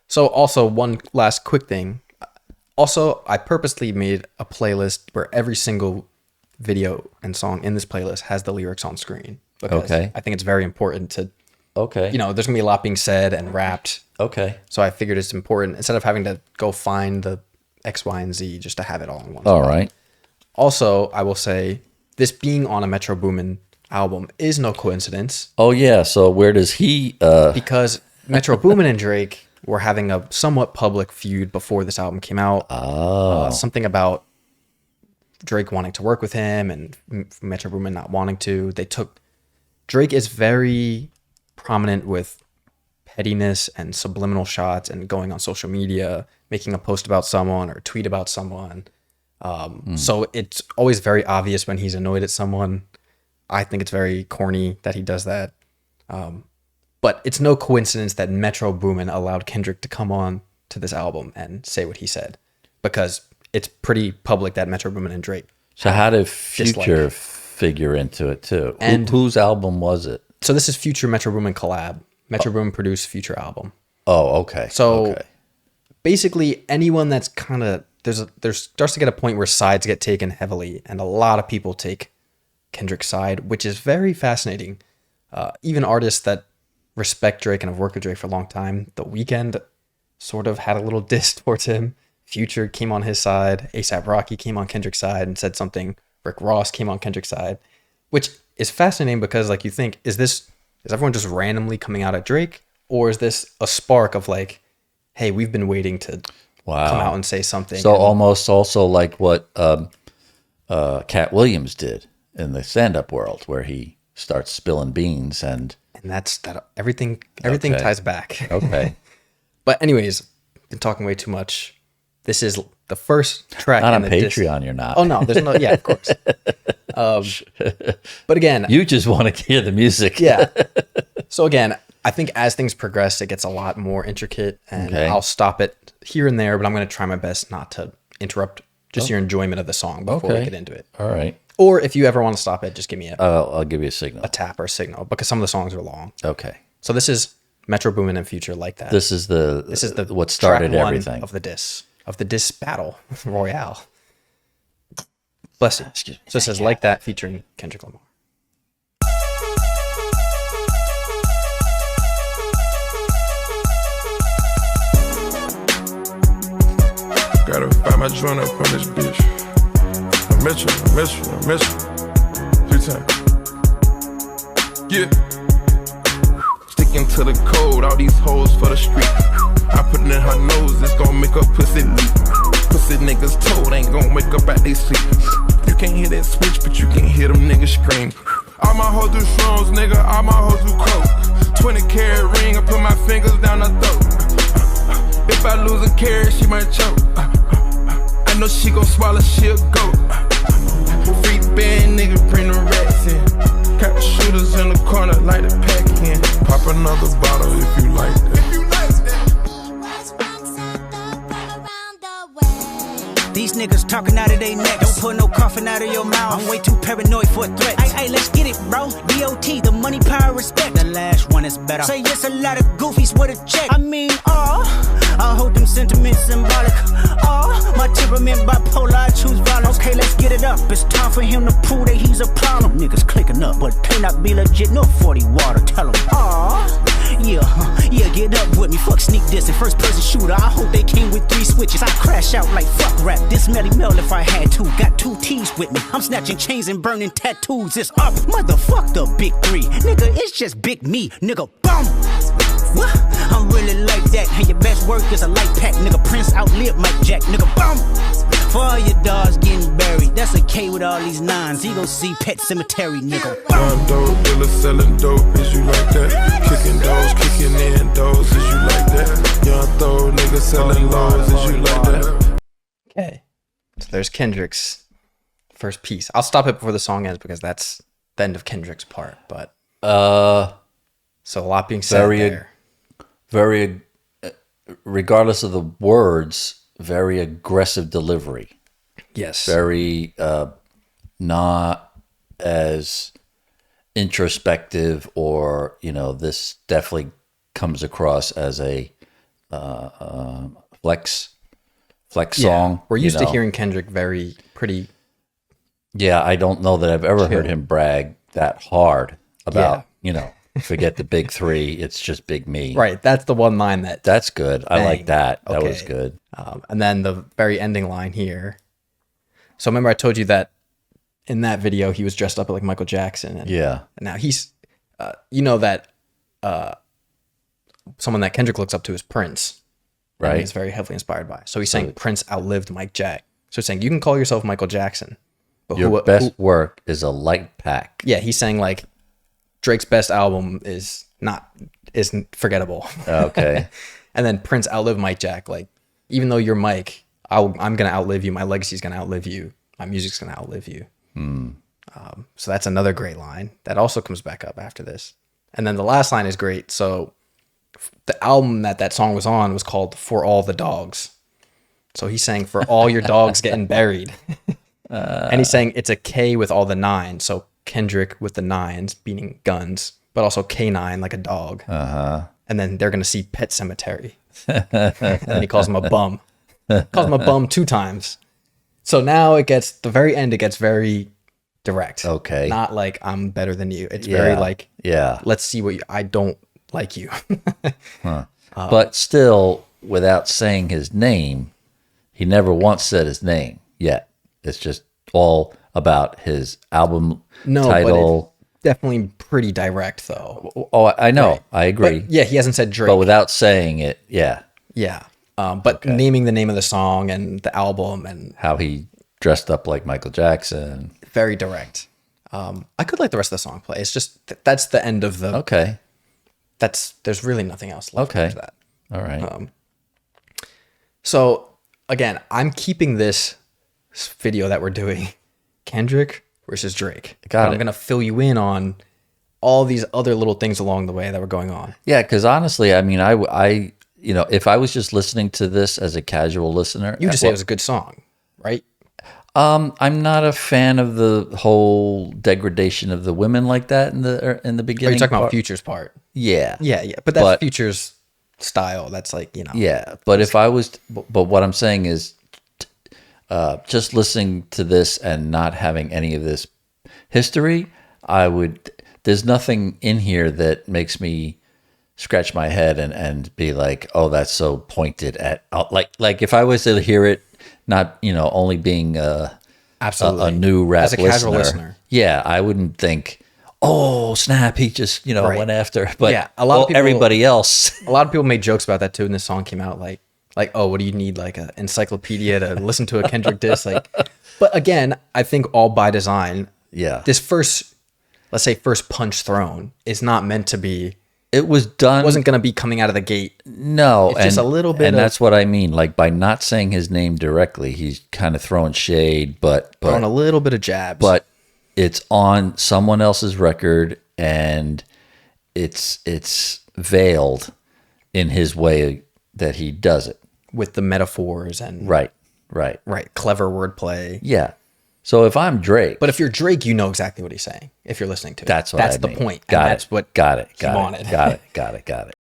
So also one last quick thing. Also, I purposely made a playlist where every single video and song in this playlist has the lyrics on screen. Because I think it's very important to, there's going to be a lot being said and rapped. So I figured it's important, instead of having to go find the X, Y, and Z, just to have it all in one spot. All right. Also, I will say, this being on a Metro Boomin album is no coincidence. Oh, yeah. So where does he... Because Metro Boomin and Drake were having a somewhat public feud before this album came out. Something about Drake wanting to work with him and Metro Boomin not wanting to. Drake is very prominent with pettiness and subliminal shots and going on social media, making a post about someone or a tweet about someone. So it's always very obvious when he's annoyed at someone. I think it's very corny that he does that. But it's no coincidence that Metro Boomin allowed Kendrick to come on to this album and say what he said, because it's pretty public that Metro Boomin and Drake. So how did Future figure into it too? And whose album was it? So this is Future Metro Boomin collab. Metro Boomin produced Future album. Oh, okay. So basically anyone that's kind of, there starts to get a point where sides get taken heavily, and a lot of people take Kendrick's side, which is very fascinating. Even artists that respect Drake and have worked with Drake for a long time, The Weeknd sort of had a little diss towards him. Future came on his side. A$AP Rocky came on Kendrick's side and said something. Rick Ross came on Kendrick's side, which is fascinating because, like, you think, is everyone just randomly coming out at Drake, or is this a spark of like, hey, we've been waiting to come out and say something? So almost also like what Cat Williams did in the stand-up world, where he starts spilling beans and that's that. Everything ties back. Okay. But anyways, been talking way too much. This is the first track. Not on Patreon, you're not. Oh no, there's no. Yeah, of course. But again, you just want to hear the music. Yeah. So again, I think as things progress, it gets a lot more intricate, and I'll stop it here and there. But I'm going to try my best not to interrupt your enjoyment of the song before we get into it. All right. Or if you ever want to stop it, just give me I'll give you a signal. A tap or a signal, because some of the songs are long. Okay. So this is Metro Boomin and Future Like That. This is the what started everything of the diss battle royale. Bless you. So it says Like That featuring Kendrick Lamar. Gotta find my joint up on this bitch. I miss you. 3 times. Yeah. Sticking to the code, all these hoes for the street. I put it in her nose, it's gon' make her pussy leak. Pussy niggas told ain't gon' wake up at they sleep. You can't hear that switch, but you can hear them niggas scream. All my hoes do shrooms, nigga, all my hoes do coke. 20-carat ring, I put my fingers down her throat. If I lose a carat, she might choke. I know she gon' swallow, she'll go. Free band, nigga, bring the rats in. Got the shooters in the corner, like the pack in. Pop another bottle if you like that. These niggas talking out of their neck. Don't put no coffin out of your mouth. I'm way too paranoid for a threat. Ay, let's get it, bro. DOT, the money, power, respect. The last one is better. Say yes, a lot of goofies with a check. I mean, I hold them sentiments symbolic. My temperament bipolar, I choose violence. Okay, let's get it up. It's time for him to prove that he's a problem. Niggas clicking up, but cannot be legit. No 40 water, tell him. Yeah, get up with me. Fuck sneak diss and first person shooter. I hope they came with 3 switches. I crash out like fuck rap. This Melly Mel if I had to. Got 2 T's with me. I'm snatching chains and burning tattoos. It's up. Motherfuck the big 3. Nigga, it's just big me. Nigga, boom. What? I'm really like that. And your best work is a light pack. Nigga, Prince outlived Mike Jack. Nigga, boom. For all your dogs getting buried. That's a K with all these 9s. He gon' see Pet Cemetery, nigga. Young dope dealer selling dope, is you like that? Kicking doors, kicking in doors, is you like that? Young throw nigga selling laws, is you like that? Okay. So there's Kendrick's first piece. I'll stop it before the song ends because that's the end of Kendrick's part. But so a lot being said there. Very, regardless of the words, very aggressive delivery. Yes. Very not as introspective, or this definitely comes across as a flex song. We're used to hearing Kendrick pretty. Yeah, I don't know that I've ever heard him brag that hard about, forget the big three. It's just big me. Right. That's the one line that's good. I like that. That was good. And then the very ending line here. So remember I told you that in that video, he was dressed up like Michael Jackson. And now he's, that someone that Kendrick looks up to is Prince. Right. And he's very heavily inspired by. So he's saying Prince outlived Mike Jack. So he's saying you can call yourself Michael Jackson. But your best work is a light pack. Yeah, he's saying like Drake's best album isn't forgettable. Okay. And then Prince outlived Mike Jack. Like, even though you're Mike, I'm gonna outlive you. My legacy's gonna outlive you. My music's gonna outlive you. So that's another great line that also comes back up after this. And then the last line is great. So the album that song was on was called "For All the Dogs." So he's saying for all your dogs getting buried. And he's saying it's a K with all the nines. So Kendrick with the nines, meaning guns, but also K9 like a dog. And then they're going to see Pet Cemetery. And then he calls him a bum. Calls him a bum 2 times. So now the very end, it gets very direct. Okay. Not like I'm better than you. It's very like, let's see I don't like you. But still, without saying his name, he never once said his name yet. It's just all about his album title. But definitely pretty direct, though. Oh, I know. Right. I agree. But, he hasn't said Drake. But without saying it, yeah. But naming the name of the song and the album and how he dressed up like Michael Jackson. Very direct. I could let the rest of the song play. It's just that's the end of the. Okay. There's really nothing else left after that. All right. So again, I'm keeping this video that we're doing Kendrick versus Drake. I'm going to fill you in on all these other little things along the way that were going on. Yeah, because honestly, I mean, I if I was just listening to this as a casual listener, you just say it was a good song, right? I'm not a fan of the whole degradation of the women like that in the beginning. Are you talking about Future's part? Yeah. But that's Future's style. That's like, Yeah, but but what I'm saying is, just listening to this and not having any of this history, there's nothing in here that makes me scratch my head and be like, oh, that's so pointed at, like if I was to hear it, not, only being absolutely a new rap as a casual listener. Yeah, I wouldn't think, oh, snap, he just, went after, but a lot of people, everybody else. A lot of people made jokes about that too when this song came out, like, oh, what do you need, like an encyclopedia to listen to a Kendrick diss? Like, but again, I think all by design. Yeah. This first punch thrown is not meant to be. It was done. It wasn't going to be coming out of the gate. No. It's just a little bit. And that's what I mean. Like, by not saying his name directly, he's kind of throwing shade, but throwing a little bit of jabs. But it's on someone else's record, and it's veiled in his way that he does it. With the metaphors and right, clever wordplay. Yeah. So if I'm Drake, but if you're Drake, you know exactly what he's saying. If you're listening to it, that's the point. Got that's it. what Got it. he wanted. Got it.